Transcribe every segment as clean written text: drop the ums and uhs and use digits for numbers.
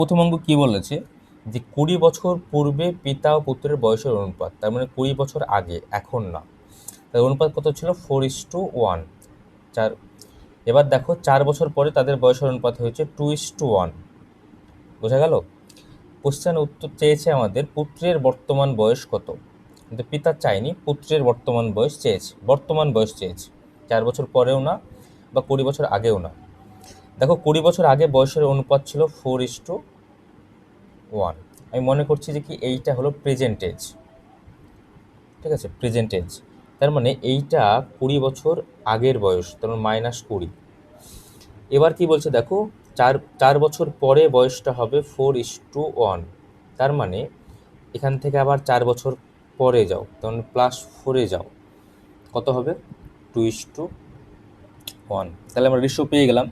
প্রথম অঙ্ক কি বলেছে যে 20 বছর পূর্বে পিতা ও পুত্রের বয়সের অনুপাত, তার মানে 20 বছর আগে, এখন না। তার অনুপাত কত ছিল? 4:1। চার। এবার দেখো 4 বছর পরে তাদের বয়সের অনুপাত হয়েছে 2:1। বোঝা গেল? কোশ্চেন উত্তর চেয়েছে আমাদের পুত্রের বর্তমান বয়স কত, কিন্তু পিতা চাইনি, পুত্রের বর্তমান বয়স চেয়েছে। 4 বছর পরেও না বা 20 বছর আগেও না। দেখো 20 বছর আগে বয়সের অনুপাত ছিল 4:1। আমি মনে করছি যে কি এইটা হলো প্রেজেন্ট এজ। ঠিক আছে, প্রেজেন্ট এজ। তার মানে এইটা 20 বছর আগের বয়স, তার মানে -20। এবার কি বলছে দেখো, চার 4 বছর পরে বয়সটা হবে 4:1। তার মানে এখান থেকে আবার 4 বছর পরে যাও, তার মানে +4-এ যাও, কত হবে? 2:1। তাহলে আমরা রেশিও পেয়ে গেলাম।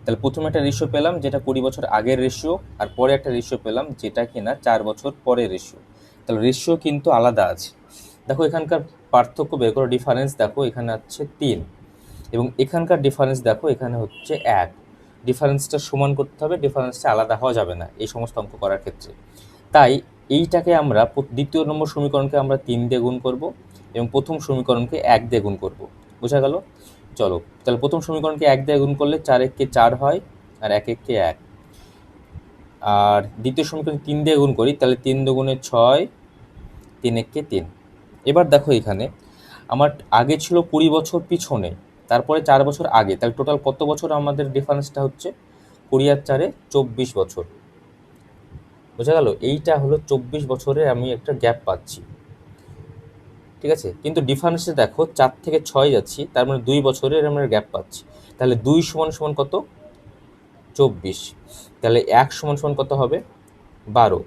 তাহলে প্রথমে একটা রেশিও পেলাম যেটা 20 বছর আগের রেশিও, আর পরে একটা রেশিও পেলাম যেটা কিনা 4 বছর পরের রেশিও। তাহলে রেশিও কিন্তু আলাদা আছে। দেখো এখানকার পার্থক্য বের করো, ডিফারেন্স দেখো, এখানে হচ্ছে 3 এবং এখানকার ডিফারেন্স দেখো এখানে হচ্ছে 1। ডিফারেন্সটা সমান করতে হবে, ডিফারেন্সটা আলাদা হওয়া যাবে না এই সমস্ত অঙ্ক করার ক্ষেত্রে। তাই এইটাকে আমরা দ্বিতীয় নম্বর সমীকরণকে আমরা 3 দিয়ে গুণ করব এবং প্রথম সমীকরণকে 1 দিয়ে গুণ করব। বোঝা গেল? চলো তাহলে প্রথম সমীকরণকে 1 দিয়ে গুণ করলে 4-1-কে 4 হয় আর 1-1-কে 1। আর দ্বিতীয় সমীকরণ 3 দিয়ে গুণ করি, তাহলে 3 দুগুণে 6, 3-1-কে 3। এবার দেখো এখানে আমার আগে ছিল 20 বছর পিছনে, তারপরে 4 বছর আগে, তাহলে টোটাল কত বছর আমাদের ডিফারেন্সটা হচ্ছে? 20 আর 4-এ 24 বছর। বোঝা গেল? এইটা হলো 24 বছরের আমি একটা গ্যাপ পাচ্ছি। ঠিক আছে, কিন্তু ডিফারেন্সে দেখো 4 থেকে 6 যাচ্ছি, তার মানে 2 বছরের আমরা গ্যাপ পাচ্ছি। তাহলে 2 সমান সমান কত? 24। তাহলে 1 সমান সমান কত হবে? 12।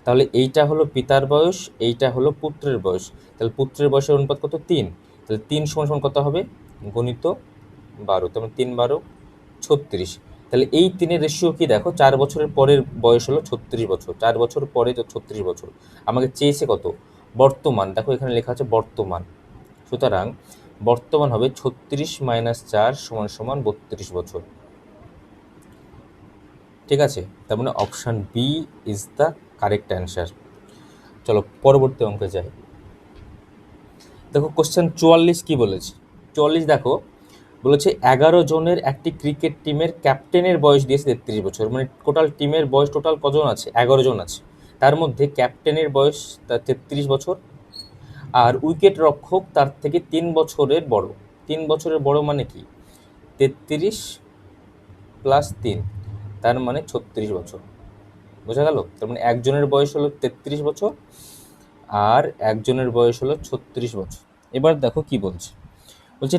তাহলে এইটা হলো পিতার বয়স, এইটা হলো পুত্রের বয়স। তাহলে পুত্রের বয়সের অনুপাত কত? 3। তাহলে 3 সমান সমান কত হবে? গণিত 12, তার মানে 3-12 36। তাহলে এই 3-এর রেশিও কি দেখো, 4 বছরের পরের বয়স হলো 36 বছর, 4 বছর পরে তো 36 বছর। আমাকে চেয়েছে কত? বর্তমান। দেখো এখানে লেখা আছে বর্তমান, সুতরাং বর্তমান হবে 36 - 4 = 32 বছর। ঠিক আছে, তার মানে option B is the correct answer. চলো পরবর্তী অঙ্কে যাই। দেখো কোশ্চেন 44 কি বলেছে। 44 দেখো বলেছে 11 জনের একটি ক্রিকেট টিমের ক্যাপ্টেনের বয়স দিয়েছে 33 বছর। মানে টোটাল টিমের বয়স টোটাল কজন আছে? 11 জন আছে। তার মধ্যে ক্যাপ্টেনের বয়স তার 33 বছর, আর উইকেট রক্ষক তার থেকে 3 বছরের বড়। 3 বছরের বড় মানে কি? 33 + 3, তার মানে 36 বছর। বোঝা গেল? তার মানে একজনের বয়স হলো 33 বছর আর একজনের বয়স হলো 36 বছর। এবার দেখো কি বলছে। বলছে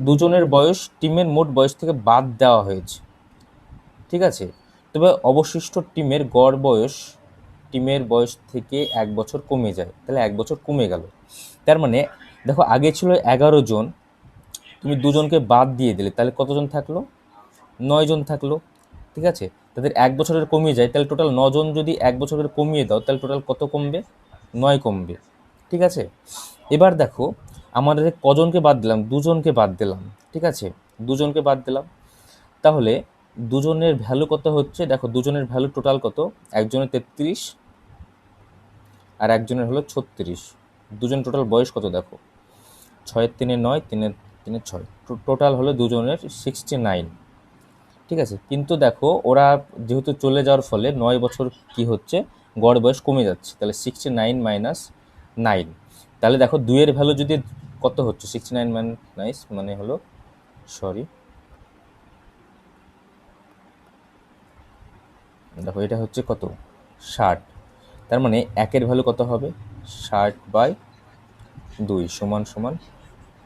দুজনের বয়স টিমের মোট বয়স থেকে বাদ দেওয়া হয়েছে। ঠিক আছে, তবে অবশিষ্ট টিমের গড় বয়স টিমের বয়স থেকে 1 বছর কমে যায়, তাহলে 1 বছর কমে গেল। তার মানে দেখো আগে ছিল 11 জন, তুমি দুজনকে বাদ দিয়ে দিলে, তাহলে কতজন থাকলো? 9 জন থাকলো। ঠিক আছে, তাদের 1 বছরের কমিয়ে যায়, তাহলে টোটাল 9 জন যদি 1 বছরের কমিয়ে দাও, তাহলে টোটাল কত কমবে? 9 কমবে। ঠিক আছে, এবার দেখো আমাদের কজনকে বাদ দিলাম? দুজনকে বাদ দিলাম। ঠিক আছে, দুজনকে বাদ দিলাম, তাহলে দুজনের ভ্যালু কত হচ্ছে? দেখো দুজনের ভ্যালু টোটাল কত? একজনের 33 আর একজনের হলো 36। দুজন টোটাল বয়স কত দেখো, 6-3 9, 3 6, টোটাল হলো দুজনের 69। ঠিক আছে, কিন্তু দেখো ওরা যেহেতু চলে যাওয়ার ফলে 9 বছর কি হচ্ছে, গড় বয়স কমে যাচ্ছে, তাহলে 69 - 9। তাহলে দেখো 2-এর ভ্যালু যদি কত হচ্ছে, 69 - 9 মানে হলো, সরি দেখো এটা হচ্ছে কত, 60। তার মানে 1-এর ভ্যালু কত হবে? 60/2 =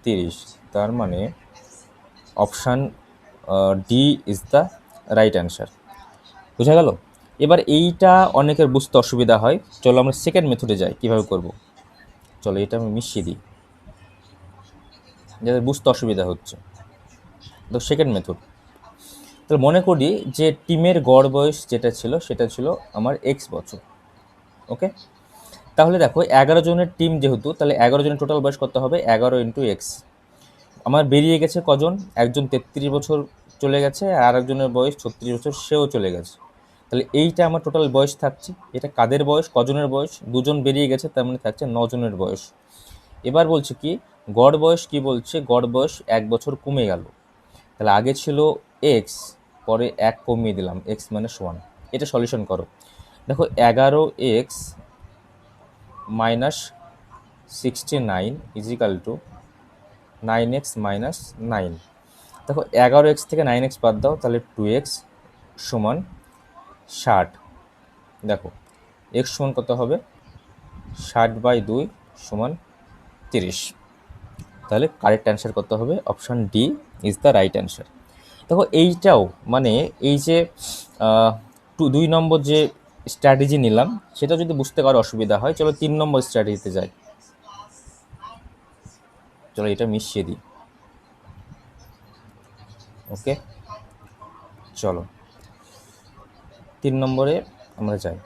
30। তার মানে option D is the right answer. বোঝা গেল? এবার এইটা অনেকের বুঝতে অসুবিধা হয়, চলো আমরা সেকেন্ড মেথডে যাই কীভাবে করব। চলো এটা আমি মিশিয়ে দিই, যাদের বুঝতে অসুবিধা হচ্ছে। তো সেকেন্ড মেথড, তাহলে মনে করি যে টিমের গড় বয়স যেটা ছিল সেটা ছিল আমার x বছর। ওকে, তাহলে দেখো 11 জনের টিম যেহেতু, তাহলে 11 জনের টোটাল বয়স কত হবে? 11 × x। আমার বেরিয়ে গেছে কজন? একজন 33 বছর চলে গেছে আর আরেকজনের বয়স 36 বছর, সেও চলে গেছে। তাহলে এইটা আমার টোটাল বয়স থাকছে। এটা কাদের বয়স, কজনের বয়স? দুজন বেরিয়ে গেছে, তার মানে থাকছে 9 জনের বয়স। এবার বলছে কি গড় বয়স, কি বলছে গড় বয়স 1 বছর কমে গেল। তাহলে আগে ছিল এক্স, পরে 1 কমিয়ে দিলাম, এক্স মানে 1। এটা সলিউশন করো। দেখো 11x minus 69 is equal two 9x minus 9। দেখো 11x থেকে 9x বাদ দাও, তাহলে 2x সমান 60। দেখো x সমান কত হবে, 60/2 সমান 30। তাহলে কারেক্ট অ্যান্সার কত হবে, option D is the right answer. দেখো এইটাও মানে এই যে 2 নম্বর যে স্ট্র্যাটেজি নিলাম, সেটা যদি বুঝতে কারো অসুবিধা হয়, চলো 3 নম্বর স্ট্র্যাটেজিতে যাই। চলো এটা মিশিয়ে দিই। ওকে, চলো 3 নম্বরে আমরা যাই।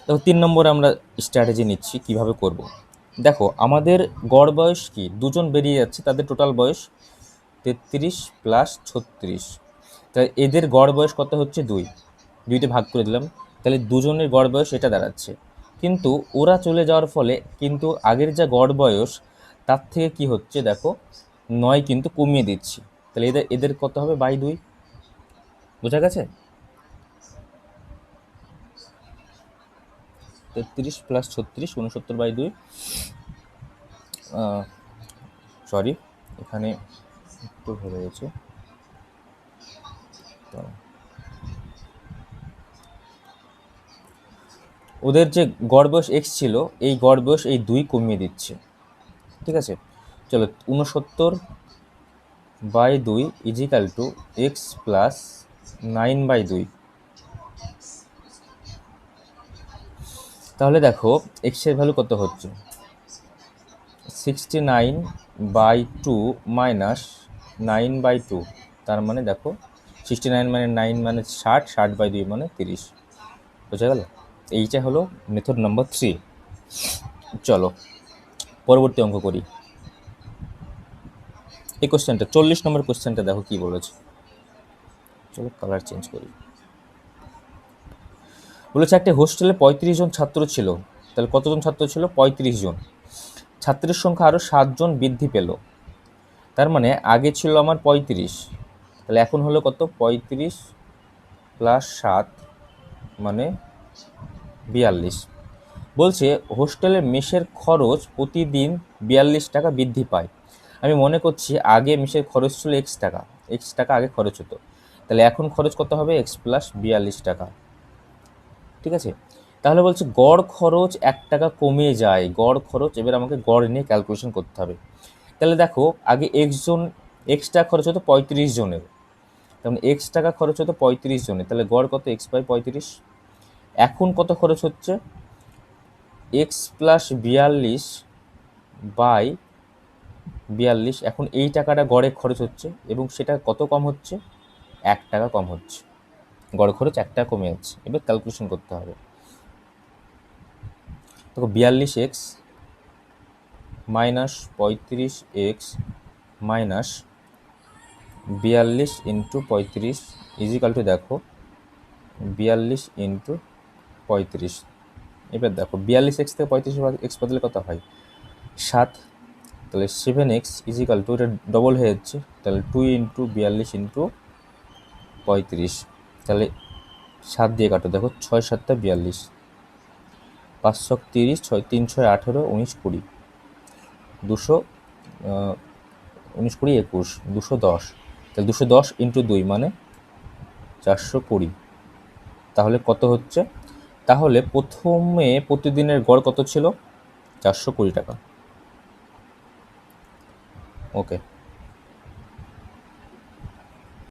দেখো 3 নম্বরে আমরা স্ট্র্যাটেজি নিচ্ছি কিভাবে করব। দেখো আমাদের গড় বয়স কি, দুজন বেরিয়ে যাচ্ছে, তাদের টোটাল বয়স 33 প্লাস 36। তাহলে এদের গড় বয়স কত হচ্ছে 2, 2তে ভাগ করে দিলাম, তাহলে দুজনের গড় বয়স এটা দাঁড়াচ্ছে। কিন্তু ওরা চলে যাওয়ার ফলে কিন্তু আগের যা গড় বয়স তার থেকে কি হচ্ছে দেখো 9 কিন্তু কমিয়ে দিচ্ছি। তাহলে এদের এদের কত হবে, বাই 2। বোঝা গেছে? 33 প্লাস 36 69/2। সরি, এখানে একটু হয়ে গেছে। ওদের যে গড় বয়স এক্স ছিল, এই গড় বয়স এই 2 কমিয়ে দিচ্ছে। ঠিক আছে, চলো 69/2 ইজিক্যাল টু এক্স প্লাস 9/2। তাহলে দেখো এক্সের ভ্যালু কত হচ্ছে, 69/2 মাইনাস 9/2। তার মানে দেখো 69 মানে 9 মানে 60, 60/2 মানে 30। বোঝা গেল? এইটা হলো মেথড নম্বর 3। চলো পরবর্তী অঙ্ক করি। এই কোশ্চেনটা 40 নম্বর কোশ্চেনটা দেখো কি বলেছে। চলো কালার চেঞ্জ করি। বলেছে একটা হোস্টেলে 35 জন ছাত্র ছিল। তাহলে কতজন ছাত্র ছিল, 35 জন। ছাত্রের সংখ্যা আরও 7 জন বৃদ্ধি পেল। তার মানে আগে ছিল আমার 35, তাহলে এখন হলো কত, 35 প্লাস 7 মানে 42। বলছে হোস্টেলের মেসের খরচ প্রতিদিন 42 টাকা বৃদ্ধি পায়। আমি মনে করছি আগে মেসের খরচ ছিল এক্স টাকা আগে খরচ হতো, তাহলে এখন খরচ কত হবে, এক্স প্লাস 42 টাকা। ঠিক আছে, তাহলে বলছে গড় খরচ 1 টাকা কমে যায়। গড় খরচ, এবার আমাকে গড় নিয়ে ক্যালকুলেশন করতে হবে। তাহলে দেখো আগে এক্স টাকা খরচ হতো 35 জনের, তার মানে এক্স টাকা খরচ হতো 35 জনের, তাহলে গড় কত, x/35। এখন কত খরচ হচ্ছে, এক্স প্লাস 42/42। এখন এই টাকাটা গড়ে খরচ হচ্ছে এবং সেটা কত কম হচ্ছে, 1 টাকা কম হচ্ছে। গড় খরচ 1 টাকা কমে যাচ্ছে। এবার ক্যালকুলেশন করতে হবে। দেখো 42x minus 35x minus 42 into 35 equal to দেখো 42 ইন্টু 35। এবার দেখো 42x থেকে 35x বদলে কত হয়, 7। তাহলে 7x ইজিক্যাল টু, এটা ডবল হয়ে যাচ্ছে, তাহলে 2 ইন্টু 42 ইন্টু 35। তাহলে 7 দিয়ে কাটো, দেখো 6 7 42, 5 30, 6 3 6 18, 19 20, 200 19 20 21, 210। তাহলে 210 ইন্টু 2 মানে 420। তাহলে কত হচ্ছে, তাহলে প্রথমে প্রতিদিনের গড় কত ছিল, 420 টাকা। ওকে।